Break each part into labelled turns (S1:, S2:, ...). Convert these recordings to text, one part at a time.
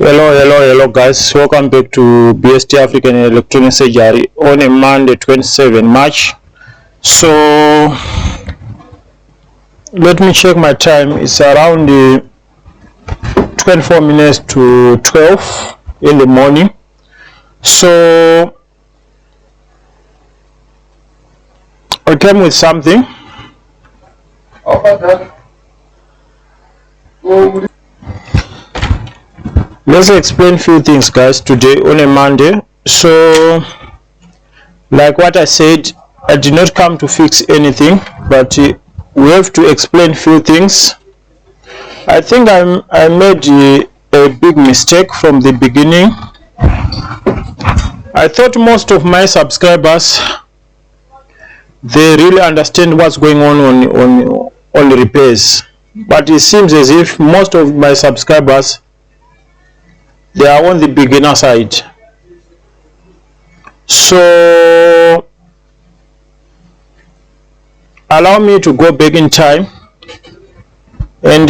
S1: Hello guys, welcome back to BST African Electronic Surgery on a Monday 27 March. So let me check my time. It's around 24 minutes to 12 in the morning. So I came with something. Let's explain a few things, guys, today on a Monday. So like what I said, I did not come to fix anything, but we have to explain a few things. I think I made a big mistake from the beginning. I thought most of my subscribers, they really understand what's going on the repairs, but it seems as if most of my subscribers, they are on the beginner side. So allow me to go back in time and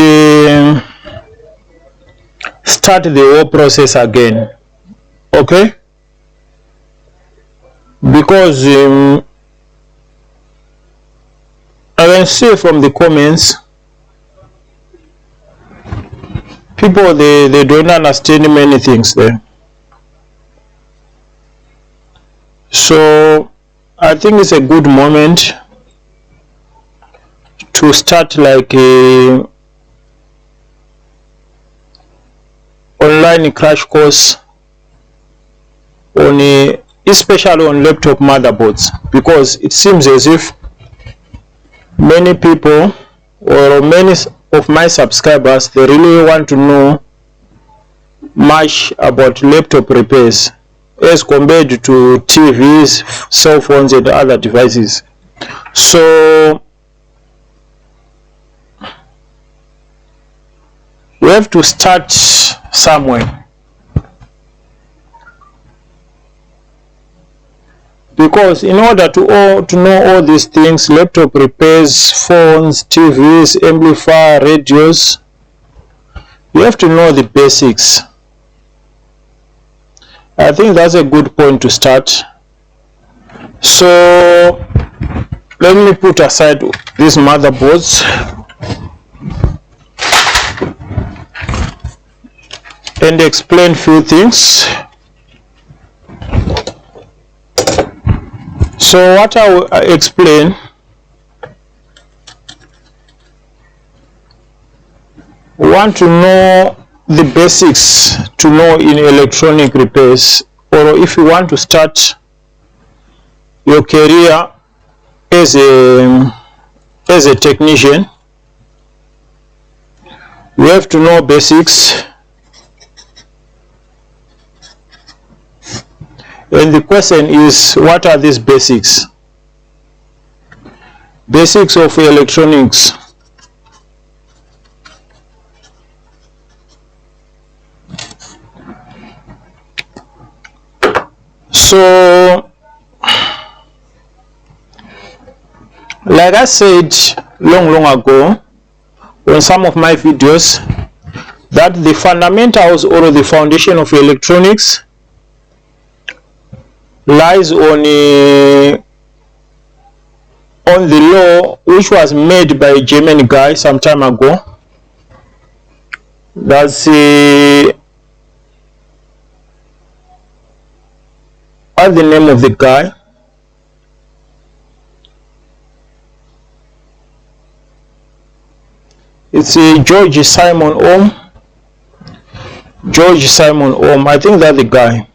S1: start the whole process again, okay? Because I can see from the comments, people they don't understand many things there. So I think it's a good moment to start like a online crash course on especially on laptop motherboards, because it seems as if many people or many of my subscribers, they really want to know much about laptop repairs as compared to TVs, cell phones and other devices. So we have to start somewhere, because in order to know all these things, laptop repairs, phones, TVs, amplifier, radios, you have to know the basics. I think that's a good point to start. So let me put aside these motherboards and explain few things. So what I will explain, want to know the basics to know in electronic repairs, or if you want to start your career as a technician, you have to know basics. And the question is, what are these basics? Basics of electronics. So, like I said long ago in some of my videos, that the fundamentals or the foundation of electronics lies on the law which was made by a German guy some time ago. That's what's the name of the guy? It's George Simon Ohm. George Simon Ohm, I think that's the guy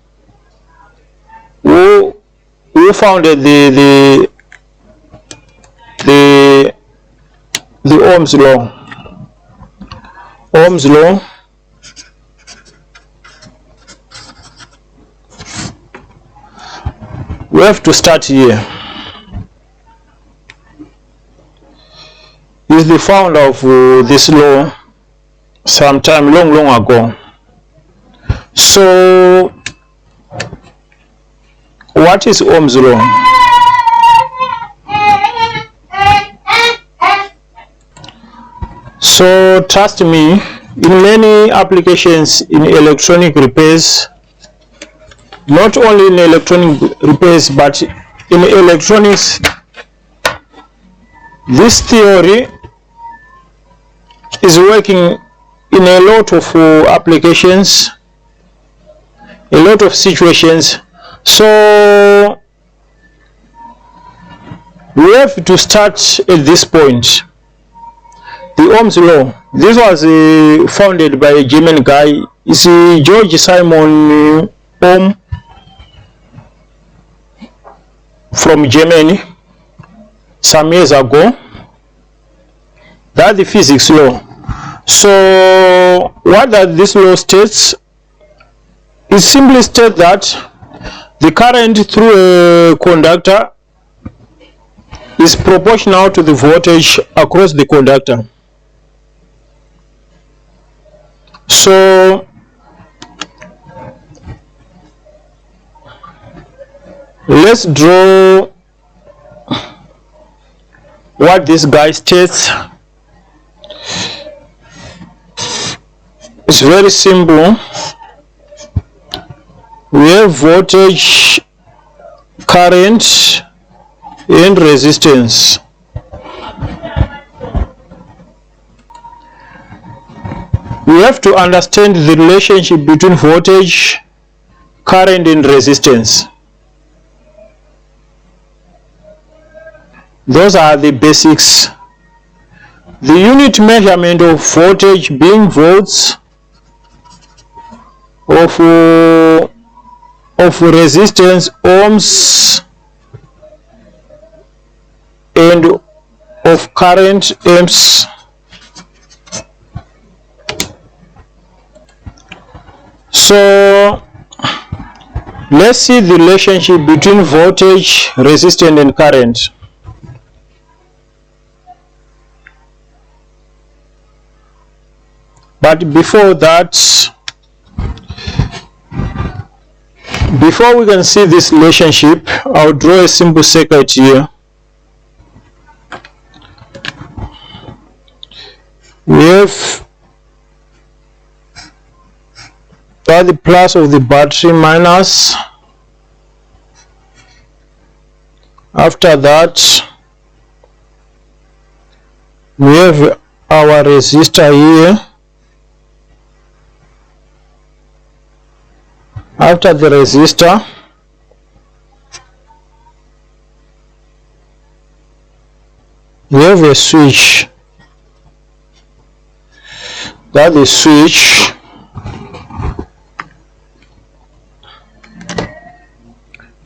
S1: who founded the Ohms law. Ohms law. We have to start here. He's the founder of this law sometime long ago. So what is Ohm's law? So trust me, In many applications in electronic repairs, not only in electronic repairs but in electronics, this theory is working in a lot of applications, a lot of situations. So we have to start at this point. The Ohm's law. This was founded by a German guy. It's George Simon Ohm from Germany some years ago. That's the physics law. So what that this law states, it simply states that the current through a conductor is proportional to the voltage across the conductor. So let's draw what this guy states. It's very simple. We have voltage, current, and resistance. We have to understand the relationship between voltage, current, and resistance. Those are the basics. The unit measurement of voltage being volts, of resistance ohms, and of current amps. So let's see the relationship between voltage, resistance, and current. But before that, before we can see this relationship, I'll draw a simple circuit here. We have the plus of the battery minus. After that, we have our resistor here. After the resistor, we have a switch. That is switch.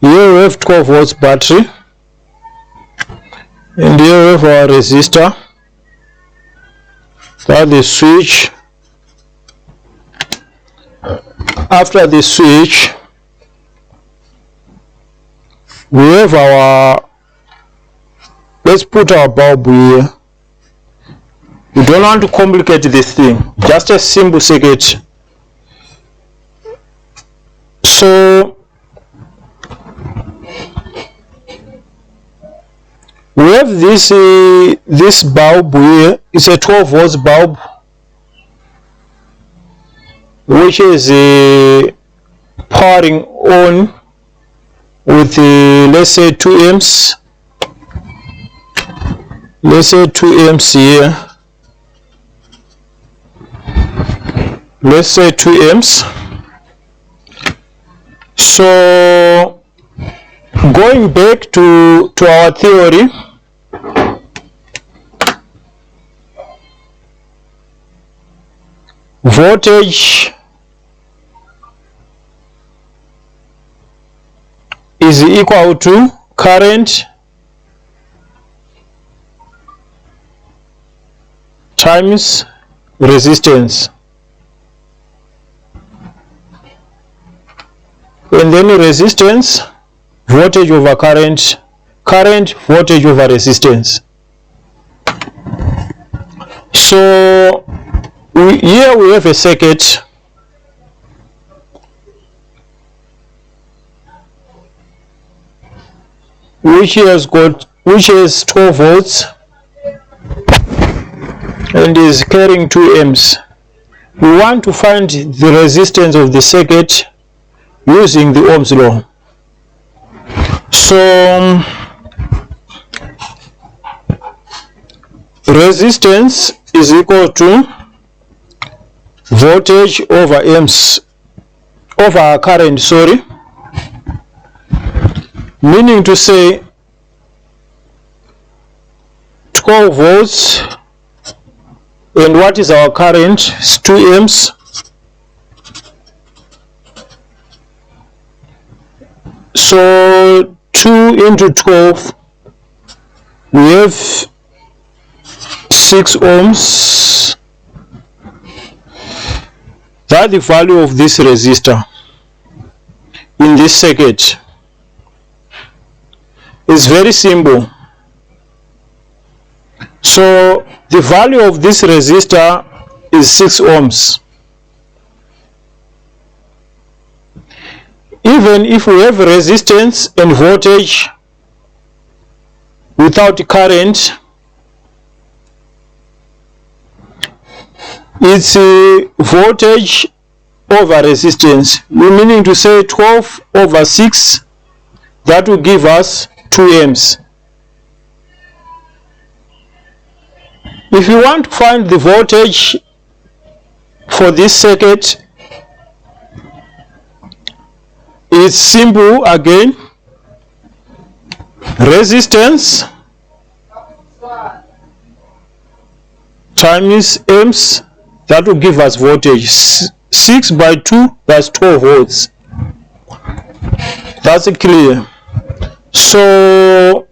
S1: Here we have 12 volts battery, and here we have our resistor. That is switch. After the switch, we have our, let's put our bulb here. We don't want to complicate this thing, just a simple circuit. So we have this bulb here. It's a 12 volts bulb, which is powering on with let's say 2 amps. Let's say 2 amps here. Let's say 2 amps. So going back to our theory, voltage is equal to current times resistance, and then resistance, voltage over current, current, voltage over resistance. So here we have a circuit which has 12 volts and is carrying 2 amps. We want to find the resistance of the circuit using the Ohm's law. So resistance is equal to voltage over current, meaning to say 12 volts, and what is our current? It's 2 amps. So 2 into 12, we have 6 ohms. That's the value of this resistor in this circuit. It's very simple. So the value of this resistor is 6 ohms. Even if we have resistance and voltage without current, it's voltage over resistance, meaning to say 12 over 6, that will give us 2 amps. If you want to find the voltage for this circuit, it's simple again. Resistance times amps, that will give us voltage. 6 by 2, that's 12 volts. That's clear. So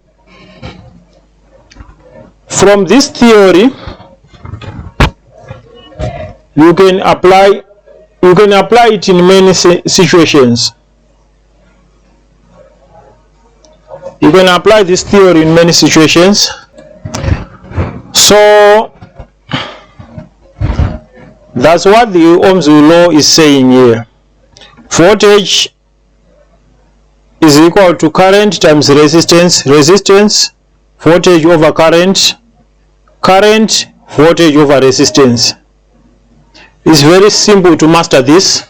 S1: from this theory, you can apply it in many situations. You can apply this theory in many situations. So that's what the Ohm's law is saying here. Voltage is equal to current times resistance. Resistance, voltage over current. Current, voltage over resistance. It's very simple to master this.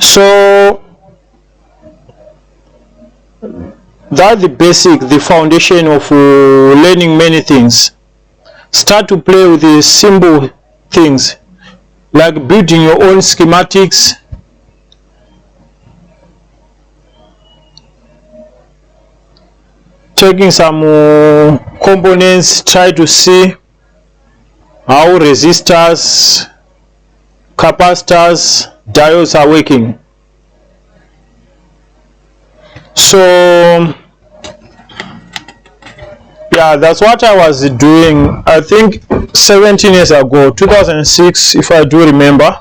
S1: So that's the basic, the foundation of learning many things. Start to play with the simple things, like building your own schematics, taking some components, try to see how resistors, capacitors, diodes are working. So yeah, that's what I was doing, I think 17 years ago, 2006, if I do remember,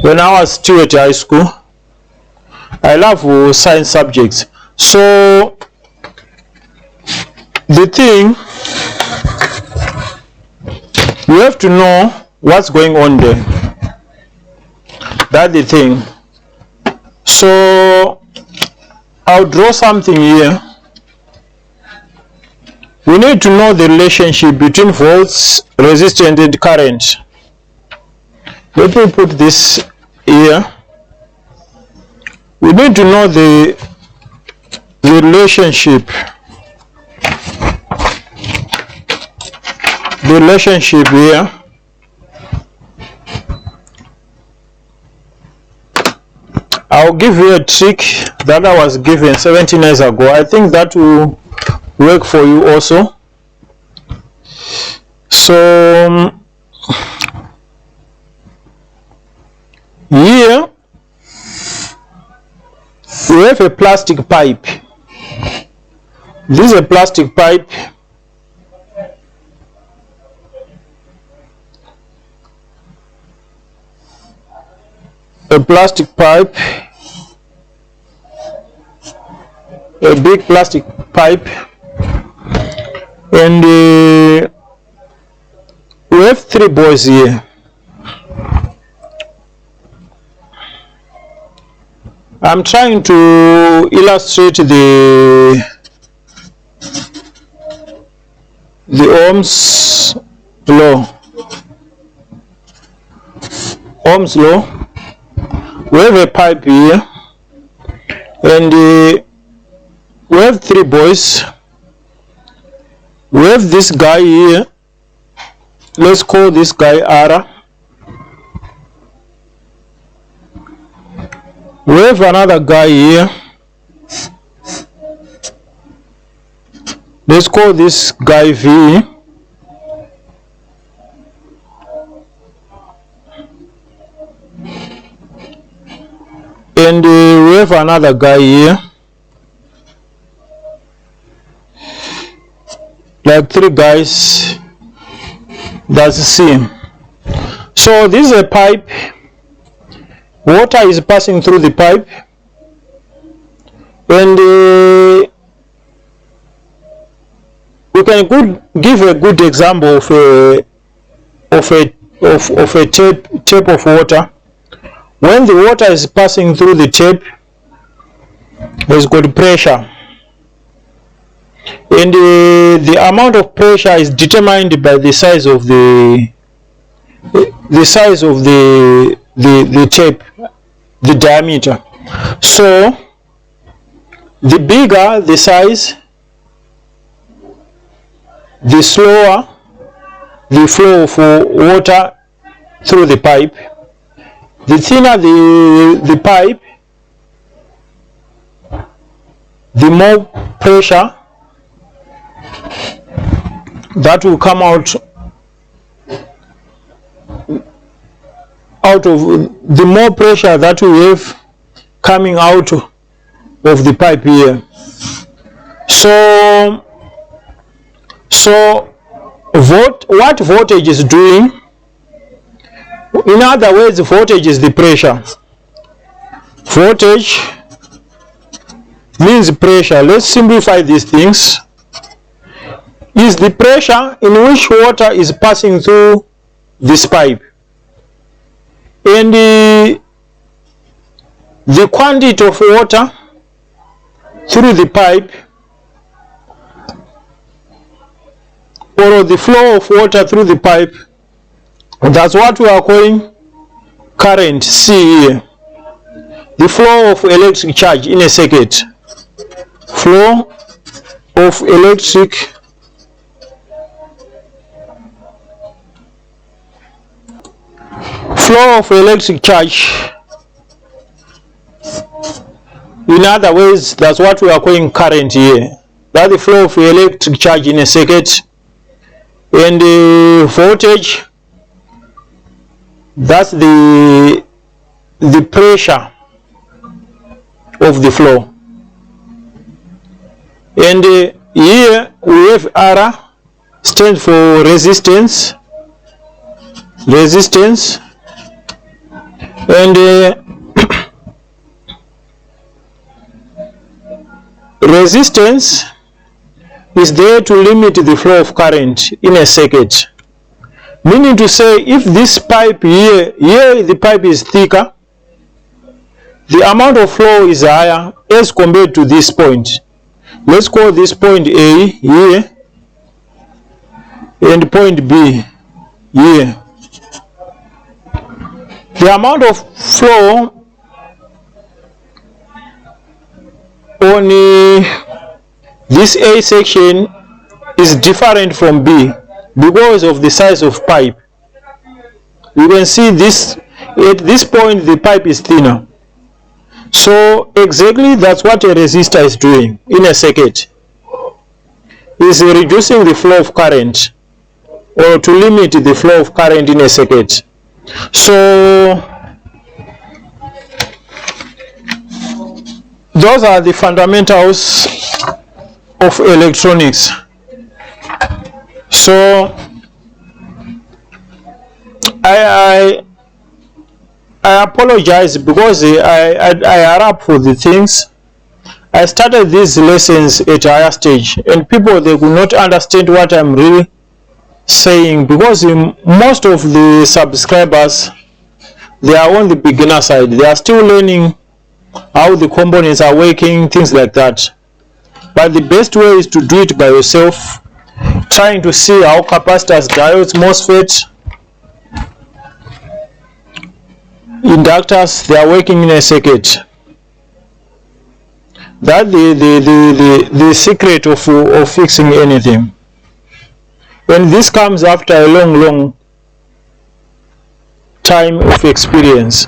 S1: when I was still at high school. I love science subjects. So the thing, you have to know what's going on there. That's the thing. So I'll draw something here. We need to know the relationship between volts, resistance, and current. Let me put this here. We need to know the relationship. The relationship here. I'll give you a trick that I was given 17 years ago. I think that will work for you also. So here we have a plastic pipe. This is a plastic pipe. A plastic pipe, a big plastic pipe, and we have 3 boys here. I'm trying to illustrate the Ohm's law. Ohm's law. We have a pipe here, and we have 3 boys. We have this guy here. Let's call this guy R. We have another guy here. Let's call this guy V. And we have another guy here, like 3 guys. That's C. So this is a pipe. Water is passing through the pipe, and we can give a good example of a tape of water. When the water is passing through the tape, there's good pressure, and the amount of pressure is determined by the size of the tape, the diameter. So the bigger the size, the slower the flow of water through the pipe. The thinner the pipe, the more pressure that will come out of the more pressure that we have coming out of the pipe here. So what voltage is doing, in other words, voltage is the pressure. Voltage means pressure. Let's simplify these things. Is the pressure in which water is passing through this pipe, and the quantity of water through the pipe, or the flow of water through the pipe, that's what we are calling current, C here. The flow of electric charge in a circuit. Flow of electric charge. In other words, that's what we are calling current here. That's the flow of electric charge in a circuit. And the voltage, that's the pressure of the flow. And here we have R, stands for resistance. And resistance is there to limit the flow of current in a circuit. Meaning to say, if this pipe here the pipe is thicker, the amount of flow is higher as compared to this point. Let's call this point A here, and point B here. The amount of flow on this A section is different from B because of the size of pipe. You can see this, at this point the pipe is thinner. So exactly that's what a resistor is doing in a circuit. Is reducing the flow of current, or to limit the flow of current in a circuit. So those are the fundamentals of electronics. So I apologize because I hurry for the things. I started these lessons at a higher stage, and people, they could not understand what I'm really saying, because most of the subscribers, they are on the beginner side. They are still learning how the components are working, things like that. But the best way is to do it by yourself, trying to see how capacitors, diodes, MOSFET, inductors, they are working in a circuit. That's the secret of fixing anything. When this comes after a long time of experience.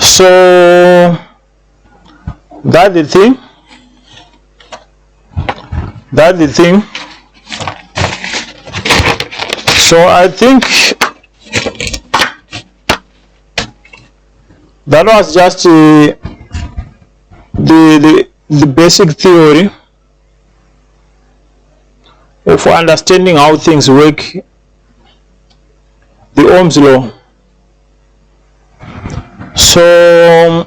S1: So that's the thing. So I think that was just the basic theory of understanding how things work, the Ohm's law. So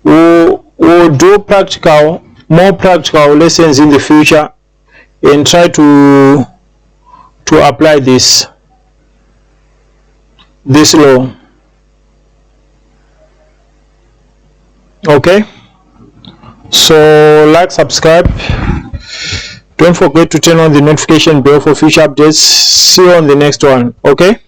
S1: we'll do more practical lessons in the future and try to apply this law. Okay, so like, subscribe, don't forget to turn on the notification bell for future updates. See you on the next one. Okay.